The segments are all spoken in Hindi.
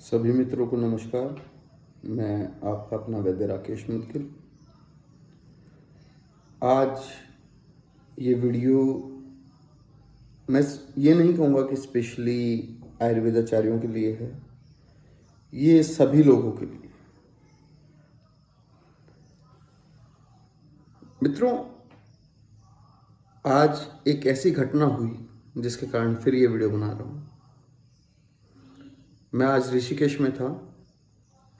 सभी मित्रों को नमस्कार। मैं आपका अपना वैद्य राकेश मुदगिल। आज ये वीडियो मैं ये नहीं कहूँगा कि स्पेशली आयुर्वेदाचार्यों के लिए है, ये सभी लोगों के लिए। मित्रों, आज एक ऐसी घटना हुई जिसके कारण फिर ये वीडियो बना रहा हूँ। मैं आज ऋषिकेश में था।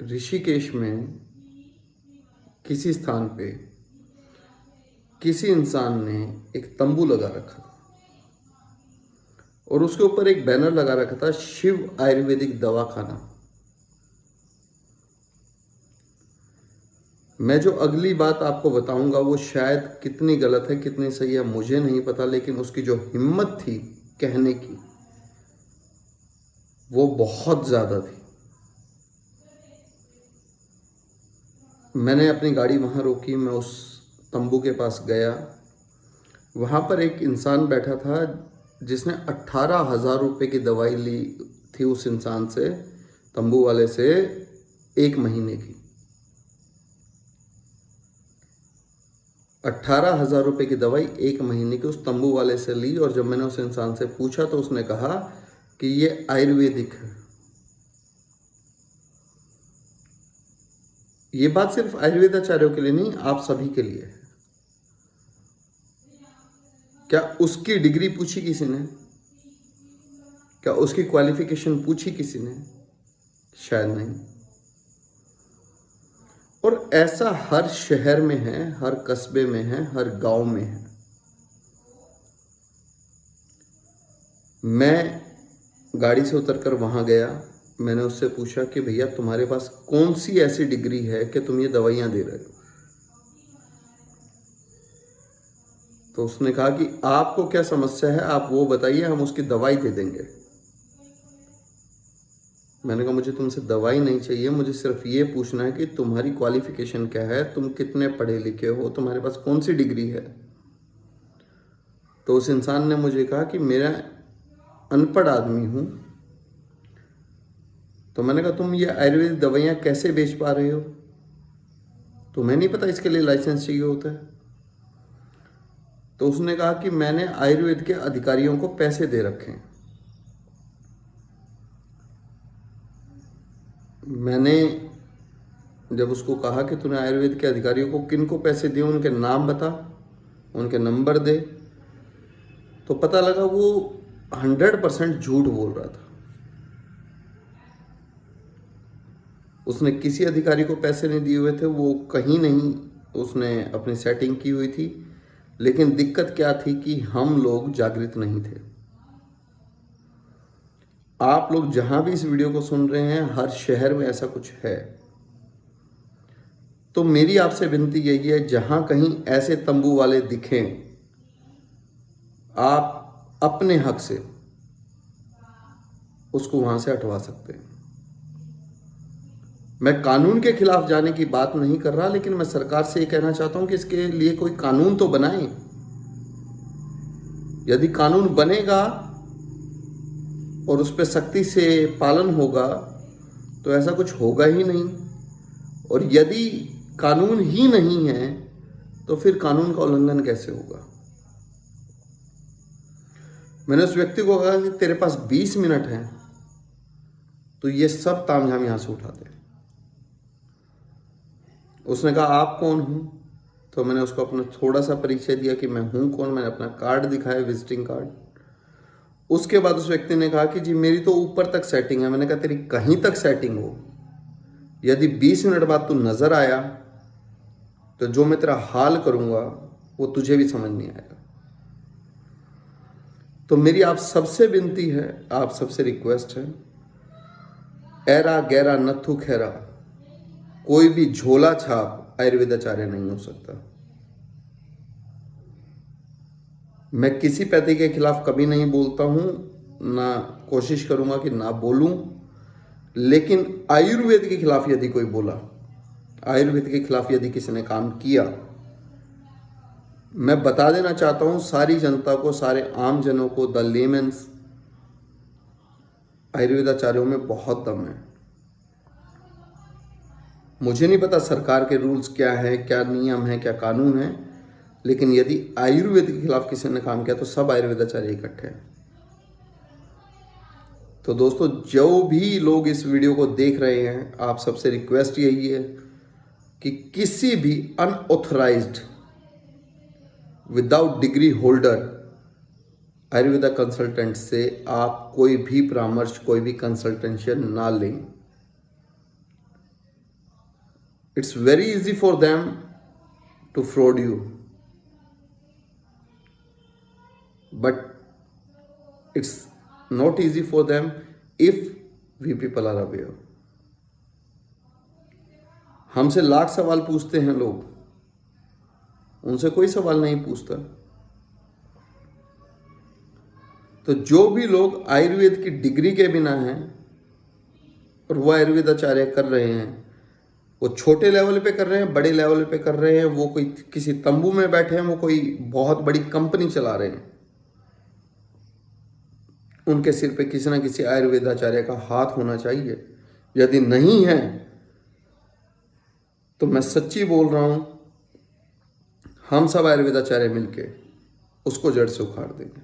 ऋषिकेश में किसी स्थान पे किसी इंसान ने एक तंबू लगा रखा था और उसके ऊपर एक बैनर लगा रखा था, शिव आयुर्वेदिक दवाखाना। मैं जो अगली बात आपको बताऊंगा वो शायद कितनी गलत है कितनी सही है मुझे नहीं पता, लेकिन उसकी जो हिम्मत थी कहने की वो बहुत ज़्यादा थी। मैंने अपनी गाड़ी वहाँ रोकी, मैं उस तंबू के पास गया। वहाँ पर एक इंसान बैठा था जिसने 18,000 रुपये की दवाई ली थी उस इंसान से, तंबू वाले से, 1 महीने की। 18,000 रुपये की दवाई 1 महीने की उस तंबू वाले से ली। और जब मैंने उस इंसान से पूछा तो उसने कहा कि ये आयुर्वेदिक है। ये बात सिर्फ आयुर्वेदाचार्यों के लिए नहीं, आप सभी के लिए है। क्या उसकी डिग्री पूछी किसी ने? क्या उसकी क्वालिफिकेशन पूछी किसी ने? शायद नहीं। और ऐसा हर शहर में है, हर कस्बे में है, हर गांव में है। मैं गाड़ी से उतरकर वहां गया। मैंने उससे पूछा कि भैया तुम्हारे पास कौन सी ऐसी डिग्री है कि तुम ये दवाइयां दे रहे हो? तो उसने कहा कि आपको क्या समस्या है, आप वो बताइए, हम उसकी दवाई दे देंगे। मैंने कहा मुझे तुमसे दवाई नहीं चाहिए, मुझे सिर्फ ये पूछना है कि तुम्हारी क्वालिफिकेशन क्या है, तुम कितने पढ़े लिखे हो, तुम्हारे पास कौन सी डिग्री है। तो उस इंसान ने मुझे कहा कि मेरा अनपढ़ आदमी हूँ। तो मैंने कहा तुम ये आयुर्वेदिक दवाइयाँ कैसे बेच पा रहे हो? तुम्हें नहीं पता इसके लिए लाइसेंस चाहिए होता है? तो उसने कहा कि मैंने आयुर्वेद के अधिकारियों को पैसे दे रखे हैं। मैंने जब उसको कहा कि तूने आयुर्वेद के अधिकारियों को किन को पैसे दिए, उनके नाम बता, उनके नंबर दे, तो पता लगा वो 100% झूठ बोल रहा था। उसने किसी अधिकारी को पैसे नहीं दिए हुए थे, वो कहीं नहीं उसने अपनी सेटिंग की हुई थी। लेकिन दिक्कत क्या थी कि हम लोग जागृत नहीं थे। आप लोग जहां भी इस वीडियो को सुन रहे हैं, हर शहर में ऐसा कुछ है। तो मेरी आपसे विनती यही है, जहां कहीं ऐसे तंबू वाले दिखें, आप अपने हक से उसको वहां से हटवा सकते हैं। मैं कानून के खिलाफ जाने की बात नहीं कर रहा, लेकिन मैं सरकार से ये कहना चाहता हूं कि इसके लिए कोई कानून तो बनाए। यदि कानून बनेगा और उस पर सख्ती से पालन होगा तो ऐसा कुछ होगा ही नहीं। और यदि कानून ही नहीं है तो फिर कानून का उल्लंघन कैसे होगा? मैंने उस व्यक्ति को कहा कि तेरे पास 20 मिनट हैं तो ये सब तामझाम यहां से उठा दे। उसने कहा आप कौन हो? तो मैंने उसको अपना थोड़ा सा परिचय दिया कि मैं हूं कौन। मैंने अपना कार्ड दिखाया, विजिटिंग कार्ड। उसके बाद उस व्यक्ति ने कहा कि जी मेरी तो ऊपर तक सेटिंग है। मैंने कहा तेरी कहीं तक सेटिंग हो, यदि 20 मिनट बाद तू नजर आया तो जो मैं तेरा हाल करूंगा वो तुझे भी समझ नहीं आएगा। तो मेरी आप सबसे विनती है, आप सबसे रिक्वेस्ट है, ऐरा गैरा नथु खैरा, कोई भी झोला छाप आयुर्वेदाचार्य नहीं हो सकता। मैं किसी पैथी के खिलाफ कभी नहीं बोलता हूं, ना कोशिश करूंगा कि ना बोलूं। लेकिन आयुर्वेद के खिलाफ यदि कोई बोला, आयुर्वेद के खिलाफ यदि किसी ने काम किया, मैं बता देना चाहता हूं सारी जनता को, सारे आम जनों को, द लेमेन्स, आयुर्वेदाचार्यों में बहुत दम है। मुझे नहीं पता सरकार के रूल्स क्या है, क्या नियम है, क्या कानून है, लेकिन यदि आयुर्वेद के खिलाफ किसी ने काम किया तो सब आयुर्वेदाचार्य इकट्ठे हैं। तो दोस्तों, जो भी लोग इस वीडियो को देख रहे हैं, आप सबसे रिक्वेस्ट यही है कि किसी भी unauthorised without degree holder Ayurveda consultant से आप कोई भी परामर्श, कोई भी कंसल्टेशन ना लें। It's very easy for them to fraud you, but it's not easy for them if we people are aware। हमसे लाख सवाल पूछते हैं लोग, उनसे कोई सवाल नहीं पूछता। तो जो भी लोग आयुर्वेद की डिग्री के बिना हैं और वो आयुर्वेदाचार्य कर रहे हैं, वो छोटे लेवल पे कर रहे हैं, बड़े लेवल पे कर रहे हैं, वो कोई किसी तंबू में बैठे हैं, वो कोई बहुत बड़ी कंपनी चला रहे हैं, उनके सिर पे किसी ना किसी आयुर्वेदाचार्य का हाथ होना चाहिए। यदि नहीं है तो मैं सच्ची बोल रहा हूं, हम सब आयुर्वेदाचार्य मिलके उसको जड़ से उखाड़ देंगे।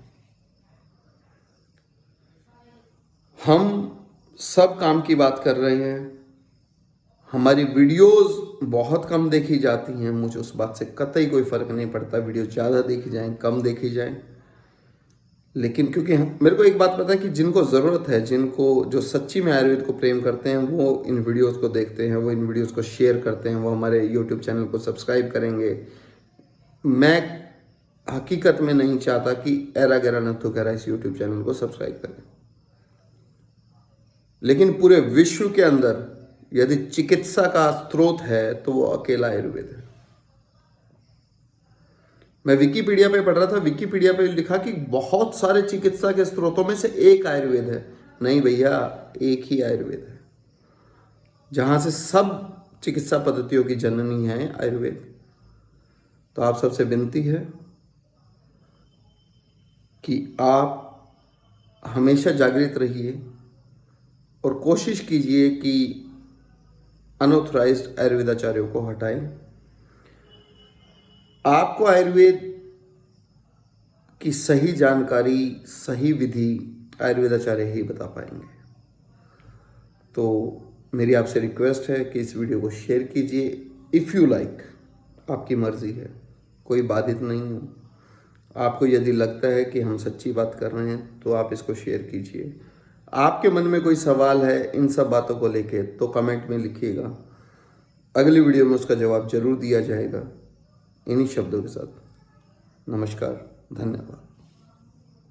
हम सब काम की बात कर रहे हैं, हमारी वीडियोस बहुत कम देखी जाती हैं, मुझे उस बात से कतई कोई फर्क नहीं पड़ता, वीडियो ज़्यादा देखी जाए, कम देखी जाए, लेकिन क्योंकि मेरे को एक बात पता है कि जिनको ज़रूरत है, जिनको जो सच्ची में आयुर्वेद को प्रेम करते हैं, वो इन वीडियोस को देखते हैं, वो इन वीडियोस को शेयर करते हैं, वो हमारे यूट्यूब चैनल को सब्सक्राइब करेंगे। मैं हकीकत में नहीं चाहता कि एरा गैरा नथु गैरा इस यूट्यूब चैनल को सब्सक्राइब करें, लेकिन पूरे विश्व के अंदर यदि चिकित्सा का स्रोत है तो वो अकेला आयुर्वेद है। मैं विकिपीडिया पे पढ़ रहा था, विकिपीडिया पे लिखा कि बहुत सारे चिकित्सा के स्रोतों में से एक आयुर्वेद है। नहीं भैया, एक ही आयुर्वेद है जहां से सब चिकित्सा पद्धतियों की जननी है आयुर्वेद। तो आप सबसे विनती है कि आप हमेशा जागृत रहिए और कोशिश कीजिए कि अनऑथराइज्ड आयुर्वेदाचार्यों को हटाएं। आपको आयुर्वेद की सही जानकारी, सही विधि आयुर्वेदाचार्य ही बता पाएंगे। तो मेरी आपसे रिक्वेस्ट है कि इस वीडियो को शेयर कीजिए। इफ़ यू लाइक, आपकी मर्जी है, कोई बाधित नहीं हूँ। आपको यदि लगता है कि हम सच्ची बात कर रहे हैं तो आप इसको शेयर कीजिए। आपके मन में कोई सवाल है इन सब बातों को लेके तो कमेंट में लिखिएगा, अगली वीडियो में उसका जवाब जरूर दिया जाएगा। इन्हीं शब्दों के साथ नमस्कार, धन्यवाद।